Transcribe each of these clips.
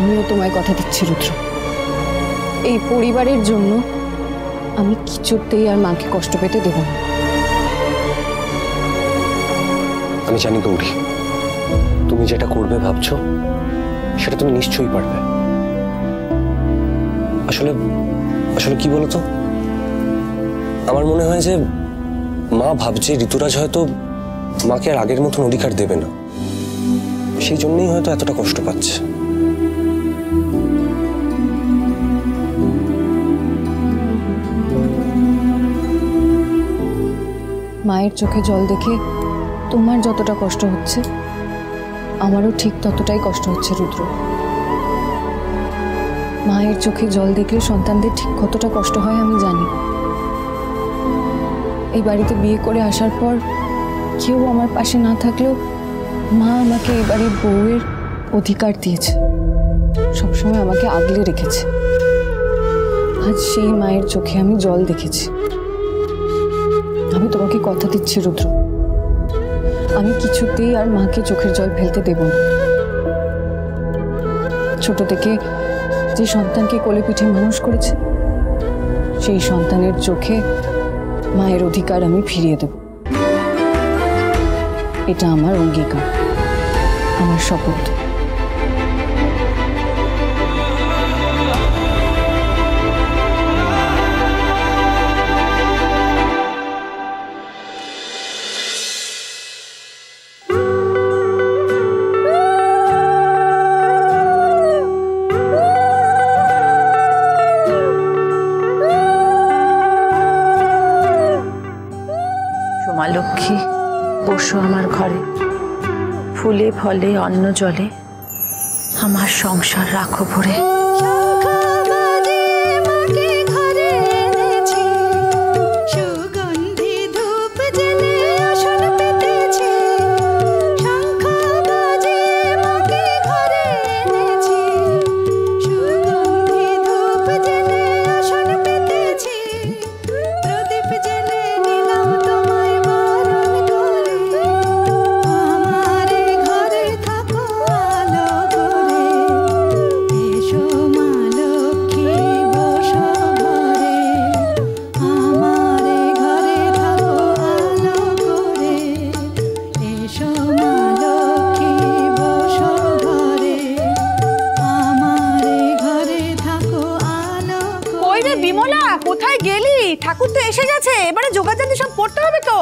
আমিও তোমায় কথা দিচ্ছি রুদ্র, এই পরিবারের জন্য আমি কিছুতেই আর মাকে কষ্ট পেতে দেব না। আমি জানি গৌরী, তুমি যেটা করবে ভাবছো সেটা তুমি নিশ্চয়ই পারবে। আসলে আসলে কি বলতো, আমার মনে হয় যে মা ভাবছে ঋতুরাজ হয়তো মাকে আর আগের মতন অধিকার দেবে না, সেই জন্যই হয়তো এতটা কষ্ট পাচ্ছে। মায়ের চোখে জল দেখে তোমার যতটা কষ্ট হচ্ছে আমারও ঠিক ততটাই কষ্ট হচ্ছে রুদ্র। মায়ের চোখে জল দেখলে সন্তানদের ঠিক কতটা কষ্ট হয় আমি জানি। এই বাড়িতে বিয়ে করে আসার পর কেউ আমার পাশে না থাকলেও মা আমাকে এই বাড়ির বউয়ের অধিকার দিয়েছে, সবসময় আমাকে আগলে রেখেছে। আজ সেই মায়ের চোখে আমি জল দেখেছি। আমি তোমাকে কথা দিচ্ছি রুদ্র, আমি কিছুতেই আর মাকে চোখের জল ফেলতে দেব না। ছোট থেকে যে সন্তানকে কোলে পিঠে মানুষ করেছে সেই সন্তানের চোখে মায়ের অধিকার আমি ফিরিয়ে দেব। এটা আমার অঙ্গীকার, আমার শপথ। মা লক্ষ্মী, বসো আমার ঘরে, ফুলে ফলে অন্ন জলে আমার সংসার রাখো ভরে। বিমলা, কোথায় গেলি? ঠাকুর তো এসে গেছে, এবারে যোগাযোগ সব পড়তে হবে তো।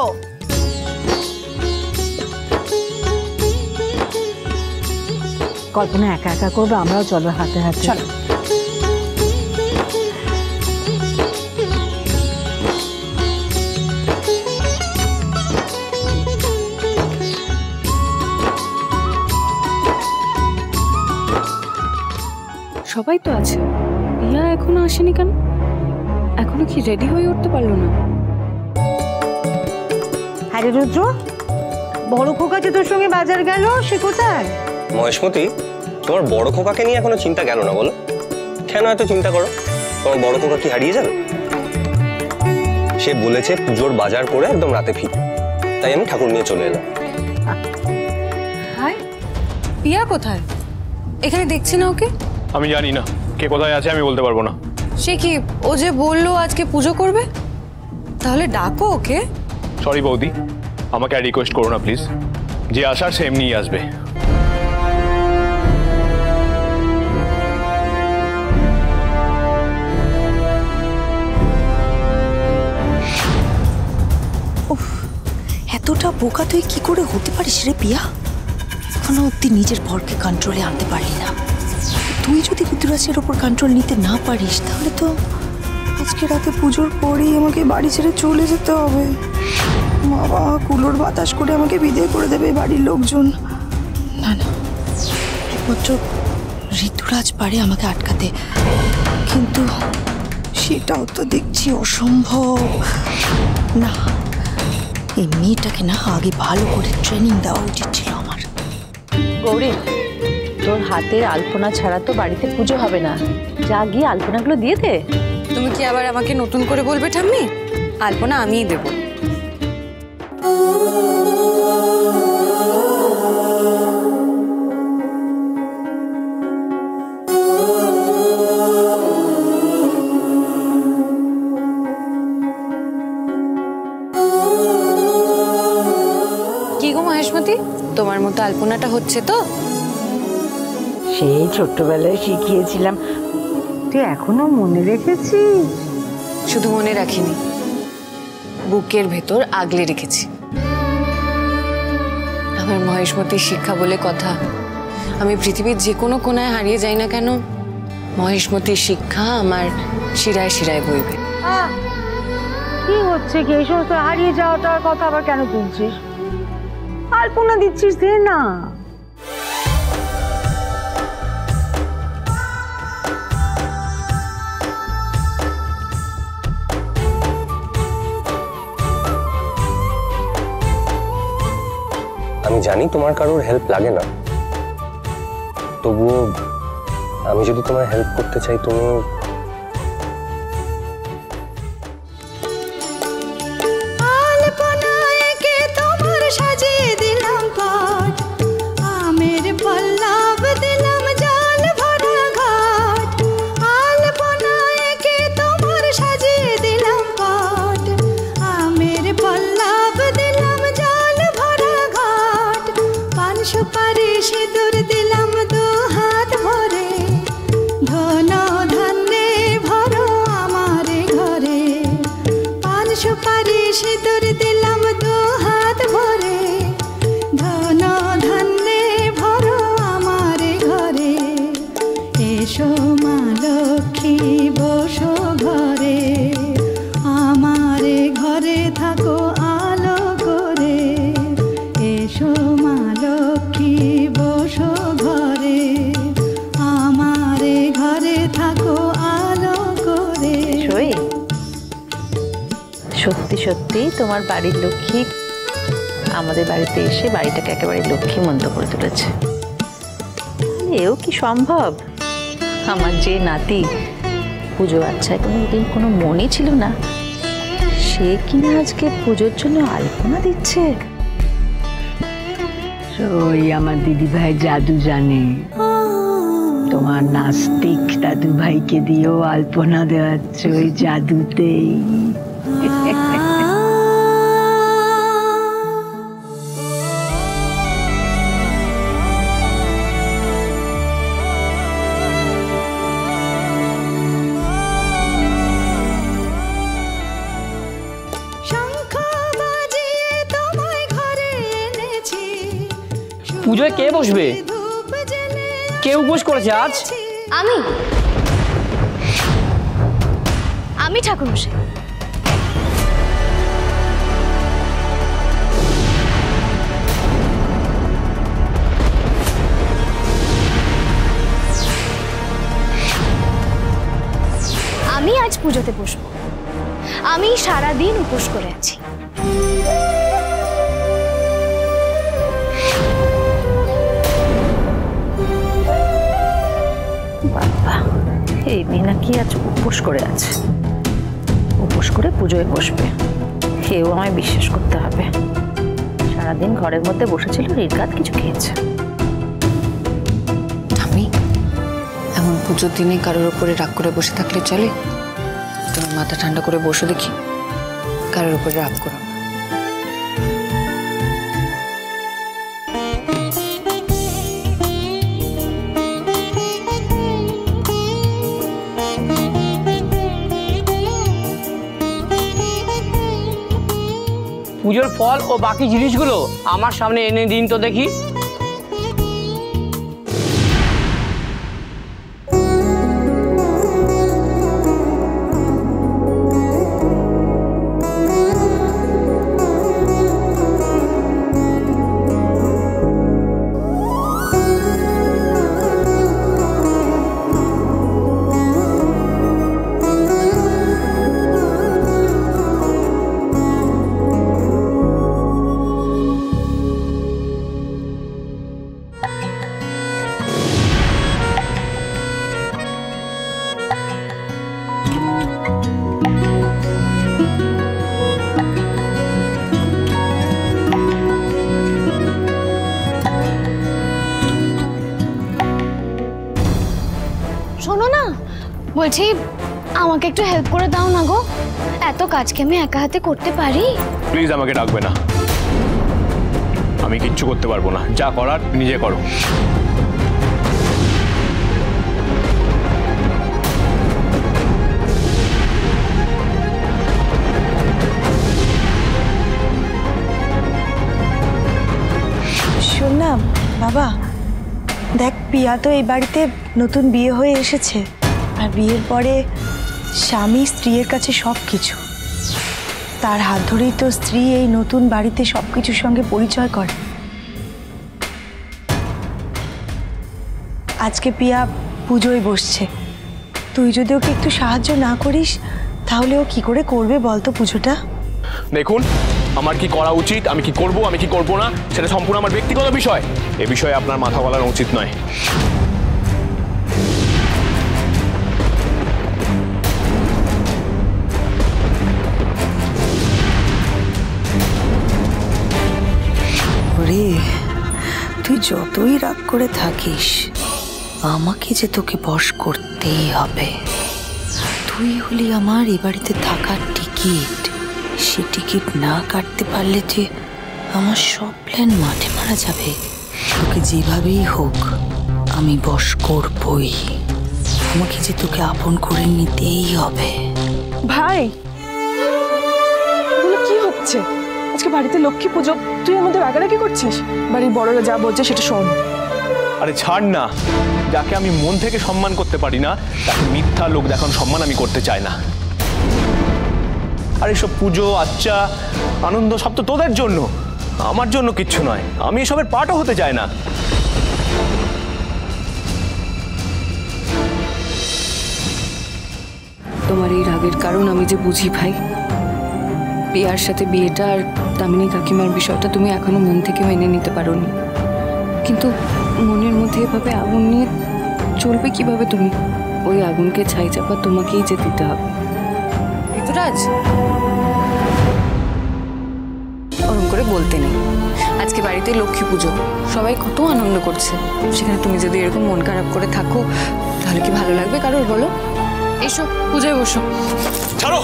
কল্পনা একা একা করবে, আমরাও চলো হাতে হাতে। চলো। সবাই তো আছে, রিয়া এখনো আসেনি কেন? এখনো কি রেডি হয়ে উঠতে পারলো না? আরে রুদ্র, বড় খোকা যে তোর সঙ্গে বাজার গেল, সে কোথায়? মহেশমতি, তোমার বড় খোকাকে নিয়ে এখনো চিন্তা গেল না বলো? কেন এত চিন্তা করো? তোমার বড় খোকা কি হারিয়ে যাবে? সে বলেছে পুজোর বাজার করে একদম রাতে ফিরে, তাই আমি ঠাকুর নিয়ে চলে এলাম। হাই, পিয়া কোথায়? এখানে দেখছি না ওকে। আমি জানি না কে কোথায় আছে, আমি বলতে পারবো না। সে কি, ও যে বললো আজকে পুজো করবে, তাহলে ডাকো ওকে। সরি বৌদি, আমাকে আর রিকোয়েস্ট করো না প্লিজ। যে আসার সে এমনিই আসবে। এতটা বোকা তুই কি করে হতে পারিস রে পিয়া? এখনো অব্দি নিজের বরকে কন্ট্রোলে আনতে পারলি না। তুই যদি ঋতুরাজের ওপর কন্ট্রোল নিতে না পারিস তাহলে তো আজকে রাতে পুজোর পরেই আমাকে বাড়ি ছেড়ে চলে যেতে হবে। বাবা কুলোর বাতাস করে আমাকে বিদায় করে দেবে বাড়ির লোকজন। না না, একমাত্র ঋতুরাজ পারে আমাকে আটকাতে, কিন্তু সেটাও তো দেখছি অসম্ভব। না, এই মেয়েটাকে না আগে ভালো করে ট্রেনিং দেওয়া উচিত ছিল আমার। গৌরী, তোর হাতের আলপনা ছাড়া তো বাড়িতে পুজো হবে না। যা গিয়ে আলপনাগুলো দিয়ে দে। তুমি কি আবার আমাকে নতুন করে বলবে ঠাম্মি? আলপনা আমিই দেবো। তোমার মতো আলপনাটা হচ্ছে তো? সেই ছোট্টবেলায় শিখিয়েছিলাম, তুই এখনো মনে রেখেছিস? শুধু মনে রাখিনি, বুকের ভেতর আগলে রেখেছি। আমার মহেশমতির শিক্ষা বলে কথা, আমি পৃথিবীর যে কোনো কোনায় হারিয়ে যাই না কেন, মহেশমতির শিক্ষা আমার শিরায় শিরায় বইবে। কি হচ্ছে কি? এই সমস্ত হারিয়ে যাওয়াটার কথা আবার কেন তুলছিস? আলপনা দিচ্ছিস, দে না। আমি জানি তোমার কারোর হেল্প লাগে না, তবুও আমি যদি তোমার হেল্প করতে চাই, তুমি সাজিয়ে দিলাম পাট, আমের পল্লব দিলাম জল ভরা ঘাট। আলপনা এঁকে তোমার সাজিয়ে দিলাম পাট, আমের পল্লব দিলাম জল ভরা ঘাট। পান সুপারি সিঁদুর দিলাম দু হাত ভরে, ধন ধান্যে ভরো আমার ঘরে। পান সুপারি সিঁদুর দিলাম দু হাত ভরে, ধন ধান্যে ভরো আমার ঘরে। এসো মা লক্ষ্মী বসো ঘরে, আমার ঘরে থাকো আলো করে। এসো মা লক্ষ্মী বসো ঘরে, আমার ঘরে থাকো আলো করে। সত্যি সত্যি তোমার বাড়ির লক্ষ্মী আমাদের বাড়িতে এসে বাড়িটাকে একেবারে লক্ষ্মীমন্ত করে তুলেছে। এও কি সম্ভব? আমার যে নাতি পুজো আচ্ছায় কোনোদিন কোনো মনই ছিল না, সে কিনা আজকে পুজোর জন্য আলপনা দিচ্ছে। ওই আমার দিদি ভাই জাদু জানে, তোমার নাস্তিক দাদু ভাইকে দিয়েও আলপনা দেওয়াচ্ছ ওই জাদুতেই। পুজোয় কে বসবে? কে উপোস করেছে আজ? আমি ঠাকুরমশাই। আমি আজ পুজোতে বসবো। আমি সারাদিন উপোস করে আছি। বাবা, এই মেয়ে নাকি আজ উপোস করে আছে, উপোস করে পুজোয় বসবে। কেউ আমায় বিশ্বাস করতে হবে। সারাদিন ঘরের মধ্যে বসেছিল, নির্ঘাত কিছু খেয়েছে। আমি এমন পুজোর দিনে কারোর উপরে রাগ করে বসে থাকলে চলে? তুমি মাথা ঠান্ডা করে বসে দেখি, কারোর উপরে রাগ করো না। পুজোর ফল ও বাকি জিনিসগুলো আমার সামনে এনে দিন তো দেখি। শোনো না, বলছি আমাকে একটু হেল্প করে দাও না গো। এত কাজকে আমি একা হাতে করতে পারি? প্লিজ আমাকে ডাকবে না, আমি কিচ্ছু করতে পারবো না, যা করার নিজে করো। শোন না বাবা, দেখ পিয়া তো এই বাড়িতে নতুন বিয়ে হয়ে এসেছে, আর বিয়ের পরে স্বামী স্ত্রীর কাছে সব কিছু। তার হাত ধরেই তো স্ত্রী এই নতুন বাড়িতে সব কিছুর সঙ্গে পরিচয় করে। আজকে পিয়া পুজোয় বসছে, তুই যদি ওকে একটু সাহায্য না করিস তাহলে ও কি করে করবে বলতো পুজোটা? দেখুন, আমার কি করা উচিত, আমি কি করব, আমি কি করব না, সেটা সম্পূর্ণ আমার ব্যক্তিগত বিষয়। এ বিষয়ে আপনার মাথা গলানো উচিত নয়। ওরে, তুই যতই রাগ করে থাকিস, আমাকে যে তোকে বশ করতেই হবে। তুই হলি আমার এ বাড়িতে থাকার টিকিট। সে টিকিট না কাটতে পারলে যে আমার সব প্ল্যান মাঠে মারা যাবে। তোকে যেভাবেই হোক আমি বশ করবই। আমাকে যে তোকে আপন করে নিতেই হবে। ভাই, এগুলো কি হচ্ছে? আজকে বাড়িতে লক্ষ্মী পুজো, তুই আমাদের রাগারাগি করছিস? বাড়ির বড়রা যা বলছে সেটা শোন। আরে ছাড় না, যাকে আমি মন থেকে সম্মান করতে পারি না তাকে মিথ্যা লোক দেখানোর সম্মান আমি করতে চাই না। আর এসব পুজো আচ্ছা আনন্দ সব তো তোদের জন্য, আমার জন্য কিচ্ছু নয়। আমি এসবের পার্টও হতে চাই না। তোমার এই রাগের কারণ আমি যে বুঝি ভাই। পিয়ার সাথে বিয়েটা আর দামিনী কাকিমার বিষয়টা তুমি এখনো মন থেকে মেনে নিতে পারোনি, কিন্তু মনের মধ্যে এভাবে আগুন নিয়ে চলবে কিভাবে তুমি? ওই আগুনকে ছাই চাপা তোমাকেই যে দিতে হবে। ঋতুরাজ, ওরম করে বলতে নেই। আজকে বাড়িতে লক্ষ্মী পুজো, সবাই কত আনন্দ করছে, সেখানে তুমি যদি এরকম মন খারাপ করে থাকো তাহলে কি ভালো লাগবে কারোর বলো? এসো পূজায় বসো। ছাড়ো।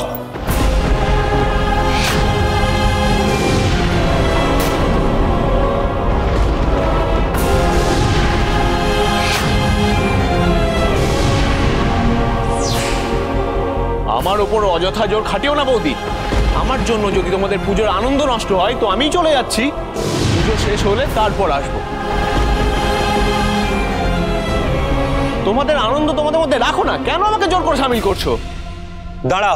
আমার ওপর অযথা জোর খাটিও না বৌদি। আমার জন্য যদি তোমাদের পুজোর আনন্দ নষ্ট হয় তো আমি চলে যাচ্ছি, পুজো শেষ হলে তারপর আসবো। তোমাদের আনন্দ তোমাদের মধ্যে রাখো না, কেন আমাকে জোর করে সামিল করছো? দাঁড়া,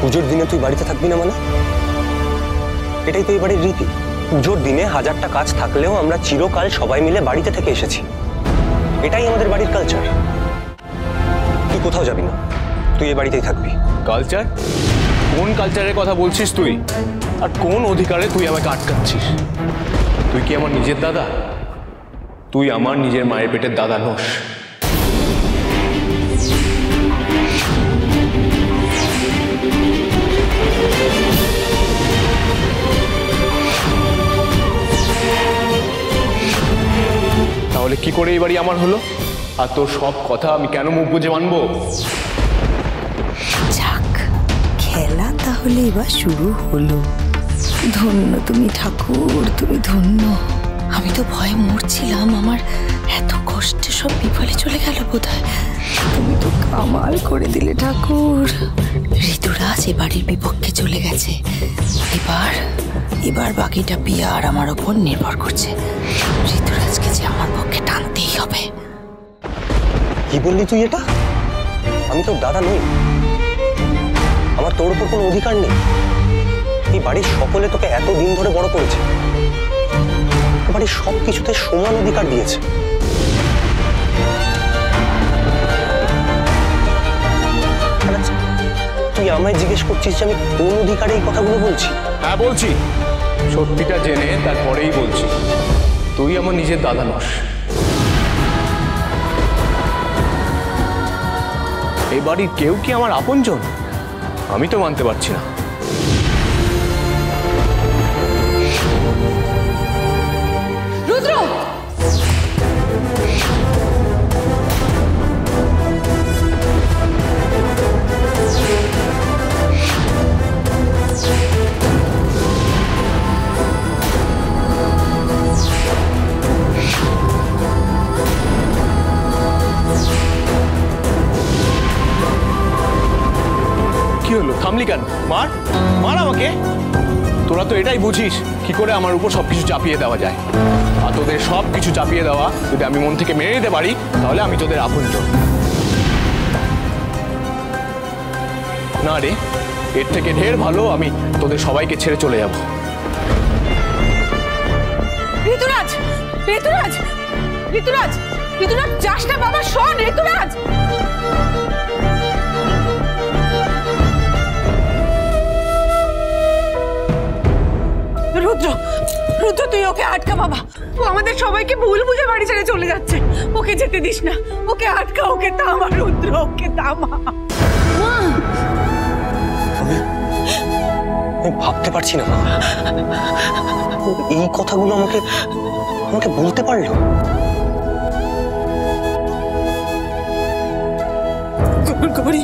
পুজোর দিনে তুই বাড়িতে থাকবি না মানে? এটাই তো এই বাড়ির রীতি। পুজোর দিনে হাজারটা কাজ থাকলেও আমরা চিরকাল সবাই মিলে বাড়িতে থেকে এসেছি, এটাই আমাদের বাড়ির কালচার। তুই কোথাও যাবি না, তুই এই বাড়িতেই থাকবি। কালচার? কোন কালচারের কথা বলছিস তুই? আর কোন অধিকারে তুই আমাকে আটকাচ্ছিস? তুই কি আমার নিজের দাদা? তুই আমার নিজের মায়ের পেটের দাদা নোস। তাহলে কি করে এই বাড়ি আমার হলো? আর তোর সব কথা আমি কেন মুখ বুঝে মানবো? যাক, খেলা তাহলে এবার শুরু হলো। ধন্য তুমি ঠাকুর, তুমি ধন্য। আমি তো ভয়ে মরছিলাম, আমার এত কষ্টে সব বিফলে চলে গেল বোধহয়। তুমি তো কামাল করে দিলে ঠাকুর। ঋতুরাজ এ বাড়ির বিপক্ষে চলে গেছে। এবার বাকিটা পিয়া আর আমার ওপর নির্ভর করছে। ঋতুরাজকে যে আমার পক্ষে টানতেই হবে। কি বললি তুই এটা? আমি তোর দাদা নই, আমার তোর উপর কোনো অধিকার নেই। এই বাড়ির সকলে তোকে এতদিন ধরে বড় করেছে, বাড়ির সব কিছুতে সমান অধিকার দিয়েছে। তুই আমায় জিজ্ঞেস করছিস যে আমি কোন অধিকারে এই কথাগুলো বলছি? হ্যাঁ বলছি, সত্যিটা জেনে তারপরেই বলছি। তুই আমার নিজের দাদা নস। এই বাড়ির কেউ কি আমার আপনজন? আমি তো মানতে পারছি না। রুদ্র, থামলি কেন? মার মার আমাকে। তোরা তো এটাই বুঝিস কি করে আমার উপর সবকিছু চাপিয়ে দেওয়া যায়। আর তোদের সব কিছু চাপিয়ে দেওয়া যদি আমি মন থেকে মেনে নিতে পারি তাহলে আমি তোদের আপনজন। না রে, এর থেকে ঢের ভালো আমি তোদের সবাইকে ছেড়ে চলে যাব। ঋতুরাজ, ঋতুরাজ, ঋতুরাজ, ঋতুরাজ, যাস না বাবা, শোন ঋতুরাজ। রুদ্র, রুদ্র, তুই ওকে আটকা বাবা। ও আমাদের সবাইকে ভুল বুঝে বাড়ি ছেড়ে চলে যাচ্ছে। ওকে যেতে দিস না, ওকে আটকা, ওকে থামা রুদ্র, ওকে থামা। আমি ভাবতে পারছি না এই কথাগুলো আমাকে আমাকে বলতে পারলো। গৌরী,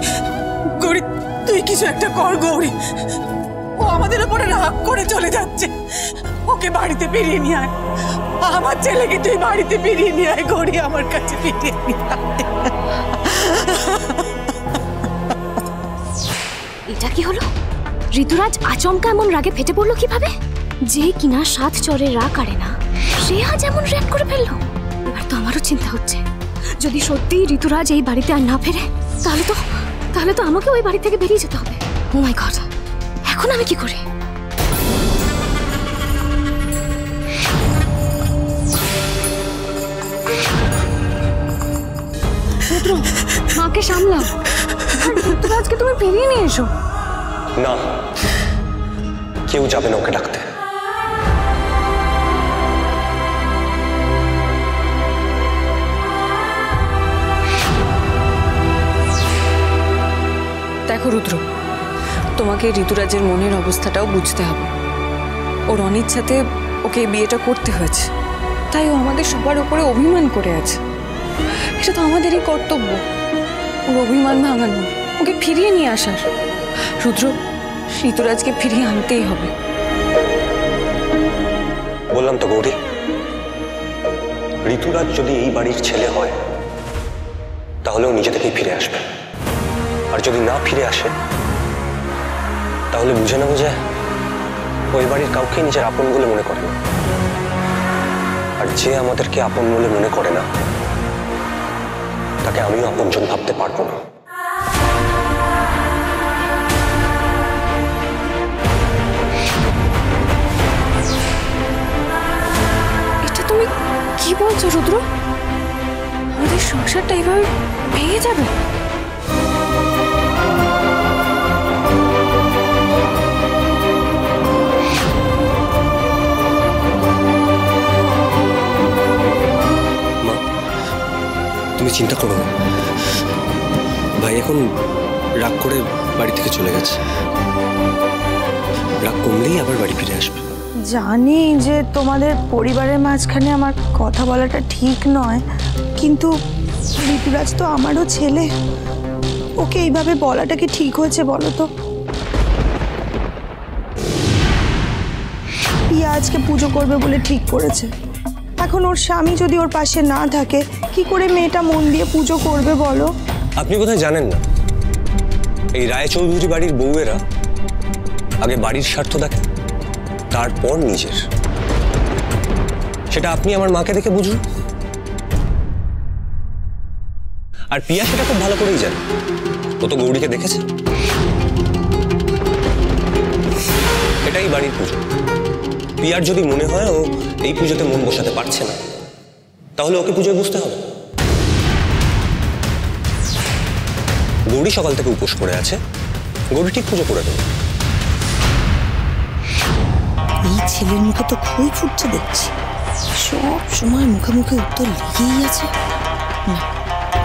গৌরী, তুই কিছু একটা কর গৌরী। ও আমাদের উপরে রাগ করে চলে যাচ্ছে। ওকে বাড়িতে ফিরিয়ে নিয়ে আয়। আমার ছেলেকে তুই বাড়িতে ফিরিয়ে নিয়ে আয় গৌরী, আমার কাছে ফিরিয়ে নিয়ে আয়। এটা কি হলো? ঋতুরাজ আচমকা এমন রাগে ফেটে পড়লো কিভাবে? যে কিনা 7 চরের রাগ কাড়ে না, সে আজ এমন র্যাপ করে ফেললো। এবার তো আমারও চিন্তা হচ্ছে, যদি সত্যি ঋতুরাজ এই বাড়িতে আর না ফেরে তাহলে তো আমাকে ওই বাড়ি থেকে বেরিয়ে যেতে হবে। ও মাই গড, এখন আমি কি করি? রুদ্র, মাকে সামলাও। ঋতুরাজকে তুমি ফিরিয়ে নিয়ে এসো। না, কেউ যাবে না ওকে ডাকতে। দেখো রুদ্র, তোমাকে ঋতুরাজের মনের অবস্থাটাও বুঝতে হবে। ওর অনিচ্ছাতে ওকে এই বিয়েটা করতে হয়েছে, তাই ও আমাদের সবার উপরে অভিমান করে আছে। এটা তো আমাদেরই কর্তব্য ওর অভিমান ভাঙানো, ওকে ফিরিয়ে নিয়ে আসার। রুদ্র, ঋতুরাজকে ফিরিয়ে আনতেই হবে। বললাম তো গৌরী, ঋতুরাজ যদি এই বাড়ির ছেলে হয় তাহলেও নিজে থেকেই ফিরে আসবে। আর যদি না ফিরে আসে তাহলে বুঝে নেবো যে ওই বাড়ির কাউকে নিজের আপন বলে মনে করে না। আর যে আমাদেরকে আপন বলে মনে করে না তাকে আমিও আপনজন ভাবতে পারবো না। এটা তুমি কি বলছো রুদ্র? আমাদের সংসারটা এভাবে ভেঙে যাবে? তুমি চিন্তা করো না, ভাই এখন রাগ করে বাড়ি থেকে চলে গেছে। রাগ কমলেই আবার বাড়ি ফিরে আসবে। জানি যে তোমাদের পরিবারের মাঝখানে আমার কথা বলাটা ঠিক নয়, কিন্তু ঋতুরাজ তো আমারও ছেলে। ওকে এইভাবে বলাটা কি ঠিক হয়েছে বলো তো? পিয়া আজকে পুজো করবে বলে ঠিক করেছে। এখন ওর স্বামী যদি ওর পাশে না থাকে, কি করে মেয়েটা মন দিয়ে পুজো করবে বলো? আপনি কোথায় জানেন না, এই রায়চৌধুরী বাড়ির বউয়েরা আগে বাড়ির স্বার্থ দেখে, তারপর নিজের। সেটা আপনি আমার মাকে দেখে বুঝুন। আর পিয়া সেটা খুব ভালো করেই জানে, ও তো গৌরীকে দেখেছে। এটাই বাড়ির পুজো। পিয়ার যদি মনে হয় ও এই পুজোতে মন বসাতে পারছে না, তাহলে ওকে পুজোয় বুঝতে হবে। গৌরী সকাল থেকে উপোস করে আছে, গৌরী ঠিক পুজো করে দেবে। এই ছেলের মুখে তো খুবই ফুটছে দেখছি, সব সময় মুখে মুখে উত্তর লেগেই আছে। না,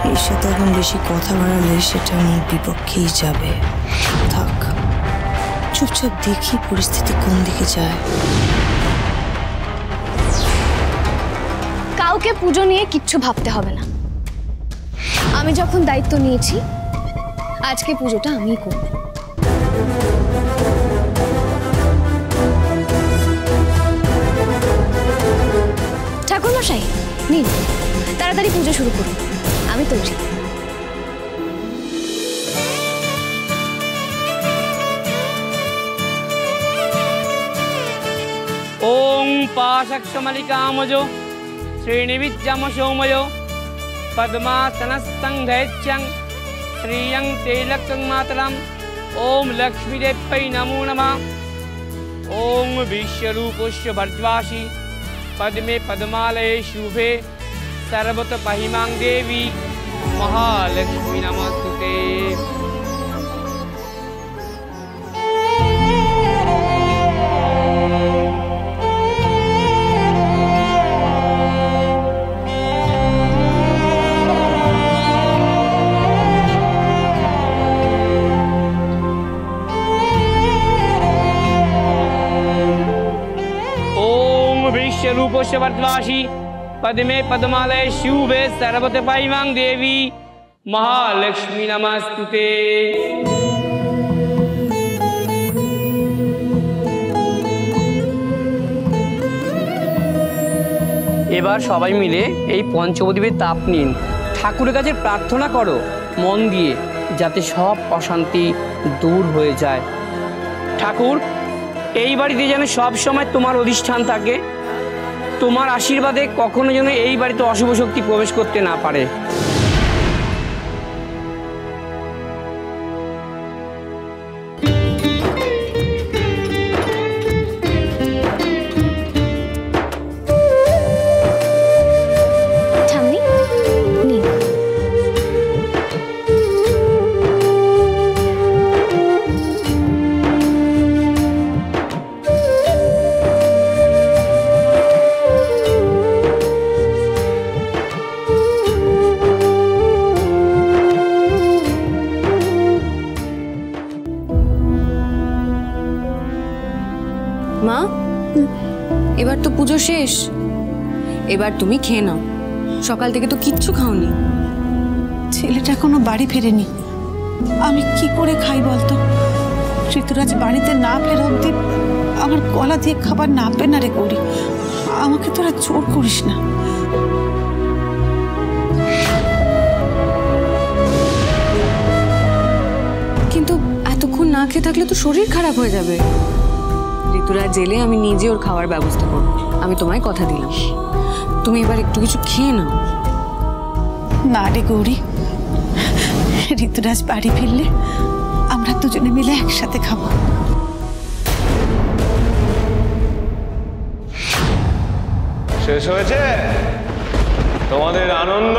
এর সাথে এখন বেশি কথা বাড়ালে সেটা আমার বিপক্ষেই যাবে। থাক, চুপচাপ দেখি পরিস্থিতি কোন দিকে যায়। কাউকে পুজো নিয়ে কিচ্ছু ভাবতে হবে না। আমি যখন দায়িত্ব নিয়েছি, আজকে পুজোটা আমিই করব। ঠাকুরমশাই, নিন, তাড়াতাড়ি পুজো শুরু করুন, আমি তৈরি। ओम पाशक्षमलिकामजो श्रीनिविद्यम सौमयो पद्मासनस्तं दैत्यं श्रियं तेलकं मातरम् ओम लक्ष्मीदेव्यै नमो नमः। ओम विश्वरूपस्य भर्द्वासी पद्मे पद्मालये शुभे सर्वत महिमां देवी महालक्ष्मी नमस्तुते। विश्वरूपस्य भर्द्वासी पद्मे पद्मालये शुभे सर्वत महिमां देवी महालक्ष्मी नमस्तुते। এবার সবাই মিলে এই পঞ্চপ্রদীপের তাপ নিন, ঠাকুরের কাছে প্রার্থনা করো মন দিয়ে, যাতে সব অশান্তি দূর হয়ে যায়। ঠাকুর, এই বাড়িতে যেন সব সময় তোমার অধিষ্ঠান থাকে, তোমার আশীর্বাদে কখনো যেন এই বাড়িতে অশুভ শক্তি প্রবেশ করতে না পারে। মা, এবার তো পুজো শেষ, এবার তুমি খেয়ে নাও। সকাল থেকে তো কিচ্ছু খাওনি। ছেলেটা এখনো বাড়ি ফেরেনি, আমি কি করে খাই বলতো? ঋতুরাজ বাড়িতে না ফেরা অব্দি আমার গলা দিয়ে খাবার নামবে না রে গৌরী। আমাকে তোরা জোর করিস না। কিন্তু এতক্ষণ না খেয়ে থাকলে তো শরীর খারাপ হয়ে যাবে। ঋতুরাজ জেলে আমি নিজে ওর খাওয়ার ব্যবস্থা করব, আমি তোমায় কথা দিলাম। তুমি এবার একটু কিছু খেয়ে নাও। না রে গৌরী, ঋতুরাজ বাড়ি ফিরলে আমরা দুজনে মিলে একসাথে খাবো। শেষ হয়েছে তোমাদের আনন্দ?